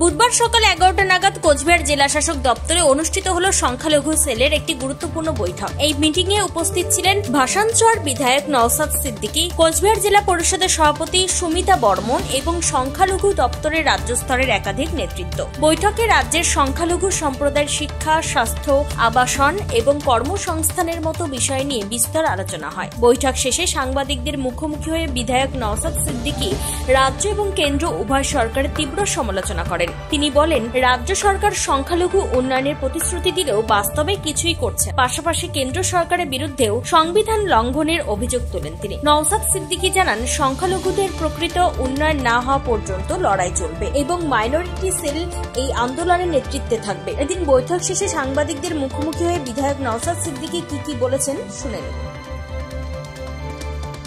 বুধবার সকাল 11টা নাগাদ কোচবিহার জেলা শাসক দপ্তরে অনুষ্ঠিত হল সংখ্যালঘু সেলের একটি গুরুত্বপূর্ণ বৈঠক। এই মিটিং এ উপস্থিত ছিলেন ভাসানচর বিধায়ক নওশাদ সিদ্দিকী, কোচবিহার জেলা পরিষদের সভাপতি সুমিতা বর্মন এবং সংখ্যালঘু দপ্তরের রাজ্য স্তরের একাধিক নেতৃত্ব। বৈঠকে রাজ্যের সংখ্যালঘু সম্প্রদায়ের শিক্ষা, স্বাস্থ্য, আবাসন এবং কর্মসংস্থানের মতো বিষয় নিয়ে বিস্তর আলোচনা হয়। বৈঠক শেষে সাংবাদিকদের মুখোমুখি হয়ে বিধায়ক নওশাদ সিদ্দিকী রাজ্য এবং কেন্দ্র উভয় সরকারের তীব্র সমালোচনা করেন। তিনি বলেন, রাজ্য সরকার সংখ্যালঘু উন্নয়নের প্রতিশ্রুতি দিলেও বাস্তবে কিছুই করছে। পাশাপাশি কেন্দ্র সরকারের বিরুদ্ধেও সংবিধান লঙ্ঘনের অভিযোগ তোলেন তিনি। নওশাদ সিদ্দিকী জানান, সংখ্যালঘুদের প্রকৃত উন্নয়ন না হওয়া পর্যন্ত লড়াই চলবে এবং মাইনরিটি সেল এই আন্দোলনের নেতৃত্বে থাকবে। এদিন বৈঠক শেষে সাংবাদিকদের মুখোমুখি হয়ে বিধায়ক নওশাদ সিদ্দিকী কি বলেছেন শুনে নিন।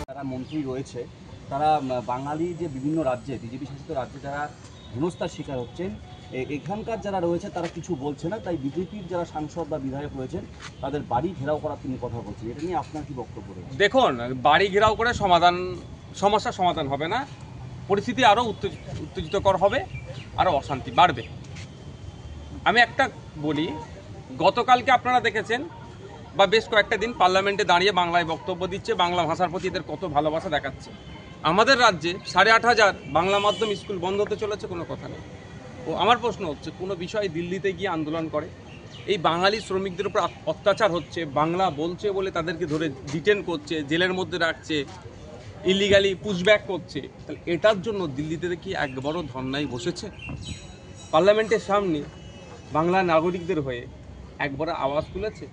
যারা মন্ত্রী রয়েছে তারা বাঙালি যে বিভিন্ন রাজ্যে, বিজেপি শাসিত রাজ্যে যারা হেনস্থার শিকার হচ্ছেন, এখানকার যারা রয়েছে তারা কিছু বলছে না। তাই বিজেপির যারা সাংসদ বা বিধায়ক রয়েছেন তাদের বাড়ি ঘেরাও করার তিনি কথা বলছেন। এটা নিয়ে আপনার কি বক্তব্য রয়েছে? দেখুন, বাড়ি ঘেরাও করে সমস্যার সমাধান হবে না, পরিস্থিতি আরও উত্তেজিতকর হবে, আরও অশান্তি বাড়বে। আমি একটা বলি, গতকালকে আপনারা দেখেছেন বা বেশ কয়েকটা দিন পার্লামেন্টে দাঁড়িয়ে বাংলায় বক্তব্য দিচ্ছে, বাংলা ভাষার প্রতি এদের কত ভালোবাসা দেখাচ্ছে। আমাদের রাজ্যে 8,500 বাংলা মাধ্যম স্কুল বন্ধ হতে চলেছে, কোনো কথা নেই। ও আমার প্রশ্ন হচ্ছে, কোনো বিষয় দিল্লিতে গিয়ে আন্দোলন করে, এই বাঙালি শ্রমিকদের উপর অত্যাচার হচ্ছে, বাংলা বলছে বলে তাদেরকে ধরে ডিটেন করছে, জেলের মধ্যে রাখছে, ইলিগালি পুশব্যাক করছে, তাহলে এটার জন্য দিল্লিতে কি একবারও ধর্নায় বসেছে? পার্লামেন্টের সামনে বাংলা নাগরিকদের হয়ে একবার আওয়াজ তুলেছে?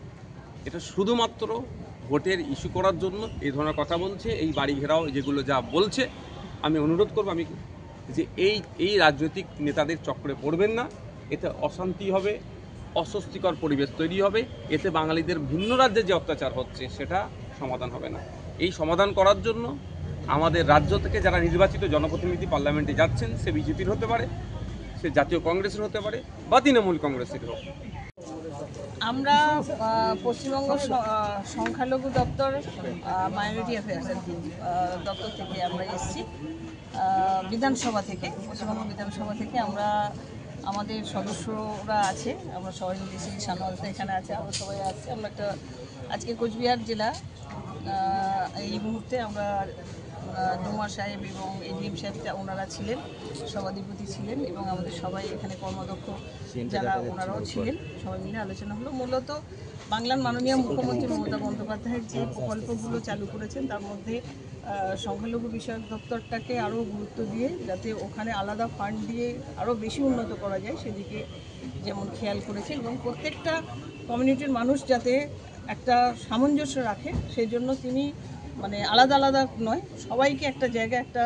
এটা শুধুমাত্র ভোটের ইস্যু করার জন্য এই ধরনের কথা বলছে। এই বাড়ি ঘেরাও যেগুলো যা বলছে, আমি অনুরোধ করব যে এই রাজনৈতিক নেতাদের চক্রে পড়বেন না। এতে অশান্তি হবে, অস্বস্তিকর পরিবেশ তৈরি হবে, এতে বাঙালিদের ভিন্ন রাজ্যে যে অত্যাচার হচ্ছে সেটা সমাধান হবে না। এই সমাধান করার জন্য আমাদের রাজ্য থেকে যারা নির্বাচিত জনপ্রতিনিধি পার্লামেন্টে যাচ্ছেন, সে বিজেপির হতে পারে, সে জাতীয় কংগ্রেসের হতে পারে বা তৃণমূল কংগ্রেসের হোক। আমরা পশ্চিমবঙ্গ সংখ্যালঘু দপ্তর মাইনরিটি অ্যাফেয়ার্স দপ্তর থেকে আমরা এসেছি, বিধানসভা থেকে, পশ্চিমবঙ্গ বিধানসভা থেকে। আমরা আমাদের সদস্যরা আছে, আমরা সবাই মিলেছি, সানোয়ালতা এখানে আছে, আমরা সবাই আছি। আমরা আজকে কোচবিহার জেলা এই মুহূর্তে আমরা ডোমার সাহেব এবং এডিএম সাহেব ওনারা ছিলেন, সভাধিপতি ছিলেন এবং আমাদের সবাই এখানে কর্মদক্ষ যারা ওনারাও ছিলেন, সবাই মিলে আলোচনা হলো। মূলত বাংলার মাননীয় মুখ্যমন্ত্রী মমতা বন্দ্যোপাধ্যায়ের যে প্রকল্পগুলো চালু করেছেন তার মধ্যে সংখ্যালঘু বিষয়ক দপ্তরটাকে আরও গুরুত্ব দিয়ে, যাতে ওখানে আলাদা ফান্ড দিয়ে আরও বেশি উন্নত করা যায় সেদিকে যেমন খেয়াল করেছেন, এবং প্রত্যেকটা কমিউনিটির মানুষ যাতে একটা সামঞ্জস্য রাখে সেই জন্য তিনি আলাদা আলাদা নয়, সবাইকে একটা জায়গায় একটা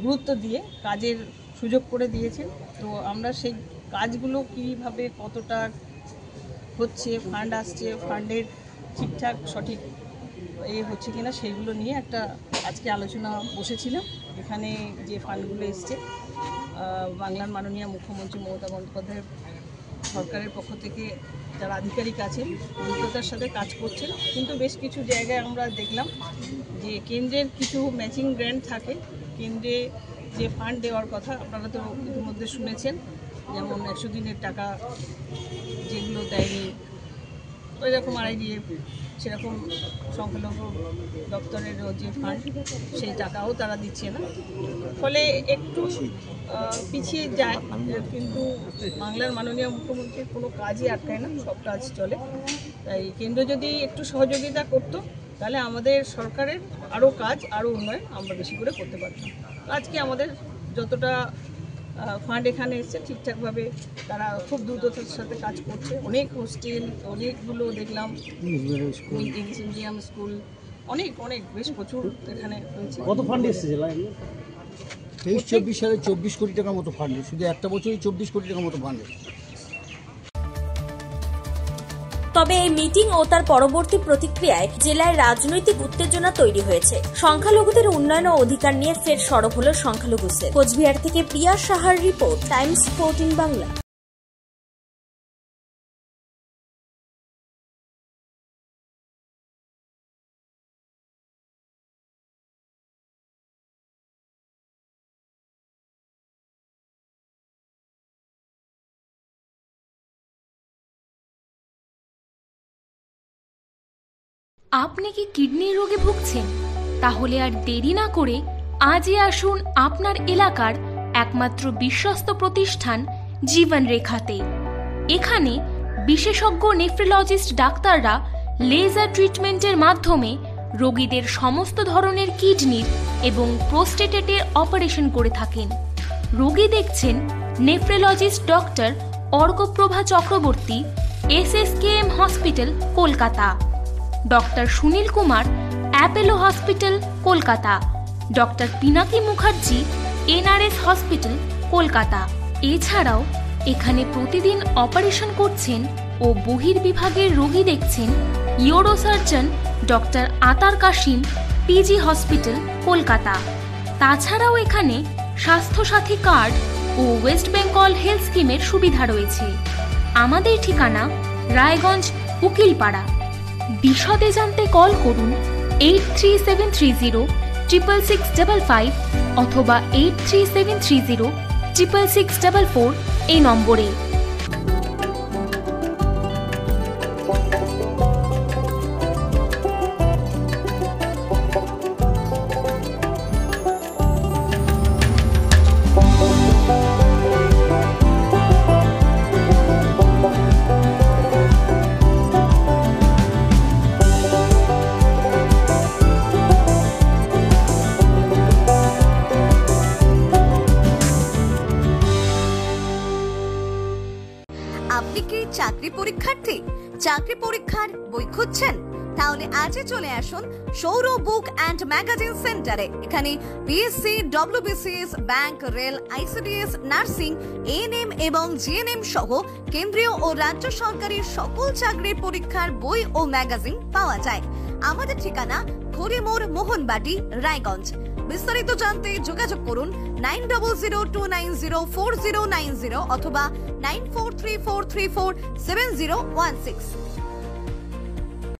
গুরুত্ব দিয়ে কাজের সুযোগ করে দিয়েছেন। তো আমরা সেই কাজগুলো কীভাবে কতটা হচ্ছে, ফান্ড আসছে, ফান্ডের ঠিকঠাক সঠিক হচ্ছে কিনা সেইগুলো নিয়ে একটা আজকে আলোচনা বসেছিলাম। এখানে যে ফান্ডগুলো এসছে বাংলার মাননীয় মুখ্যমন্ত্রী মমতা বন্দ্যোপাধ্যায়ের সরকারের পক্ষ থেকে যারা আধিকারিক আছেন দ্রুততার সাথে কাজ করছেন, কিন্তু বেশ কিছু জায়গায় আমরা দেখলাম যে কেন্দ্রের কিছু ম্যাচিং গ্র্যান্ট থাকে, কেন্দ্রে যে ফান্ড দেওয়ার কথা আপনারা তো ইতিমধ্যে শুনেছেন, যেমন 100 দিনের টাকা যেগুলো দেয়নি, ওই রকম RIDF, সেরকম সংখ্যালঘু দপ্তরের যে ফান্ড সেই টাকাও তারা দিচ্ছে না, ফলে একটু পিছিয়ে যায়। কিন্তু বাংলার মাননীয় মুখ্যমন্ত্রীর কোনো কাজই আটকায় না, সব কাজ চলে। তাই কেন্দ্র যদি একটু সহযোগিতা করত তাহলে আমাদের সরকারের আরও কাজ, আরও উন্নয়ন আমরা বেশি করে করতে পারতাম। আজকে আমাদের যতটা ফান্ড এখানে এসছে ঠিকঠাকভাবে তারা খুব দ্রুততার সাথে কাজ করছে। অনেক হোস্টেল, অনেকগুলো দেখলাম ইংলিশ মিডিয়াম স্কুল, অনেক বেশ প্রচুর এখানে হয়েছে। কত ফান্ড এসছে জেলায়? 23-24 সালে 24 কোটি টাকার মতো ফান্ড, শুধু একটা বছরই 24 কোটি টাকার মতো ফান্ড। তবে এই মিটিং ও তার পরবর্তী প্রতিক্রিয়ায় জেলায় রাজনৈতিক উত্তেজনা তৈরি হয়েছে। সংখ্যালঘুদের উন্নয়ন ও অধিকার নিয়ে ফের সরব হল সংখ্যালঘু সেল। কোচবিহার থেকে প্রিয়া সাহার রিপোর্ট, টাইমস 14 বাংলা। আপনি কি কিডনির রোগে ভুগছেন? তাহলে আর দেরি না করে আজই আসুন আপনার এলাকার একমাত্র বিশ্বস্ত প্রতিষ্ঠান জীবন রেখাতে। এখানে বিশেষজ্ঞ নেফ্রোলজিস্ট ডাক্তাররা লেজার ট্রিটমেন্টের মাধ্যমে রোগীদের সমস্ত ধরনের কিডনির এবং প্রোস্টেটেটের অপারেশন করে থাকেন। রোগী দেখছেন nephrologist doctor Arkaprava Chakraborty, SSKM hospital, Kolkata. Doctor Sunil Kumar, Apollo hospital, Kolkata. Doctor Pinaki Mukherjee, NRS hospital, Kolkata. এছাড়াও এখানে প্রতিদিন অপারেশন করছেন ও বহির্বিভাগের রোগী দেখছেন ইউরোসার্জন ডক্টর আতার কাশিম, PG হসপিটাল, কলকাতা। তাছাড়াও এখানে স্বাস্থ্যসাথী কার্ড ও ওয়েস্ট বেঙ্গল হেলথ স্কিমের সুবিধা রয়েছে। আমাদের ঠিকানা রায়গঞ্জ, উকিলপাড়া। বিশদে জানতে কল করুন 8373066655 অথবা 8373066644 এই নম্বরে। আপনি কি চাকরি পরীক্ষার্থী? চাকরি পরীক্ষার বই খুঁজছেন? তাহলে আজই চলে আসুন সৌরভ বুক অ্যান্ড ম্যাগাজিন সেন্টারে। এখানে PSC, WBCS, bank, rail, ICDS, nursing, ANM এবং GNM সহ কেন্দ্রীয় ও রাজ্য সরকারি সকল চাকরির পরীক্ষার বই ও ম্যাগাজিন পাওয়া যায়। আমাদের ঠিকানা খড়িমোড়, মোহনবাটি, রায়গঞ্জ। বিস্তারিত জানতে যোগাযোগ করুন 9002904090 অথবা 9434347016।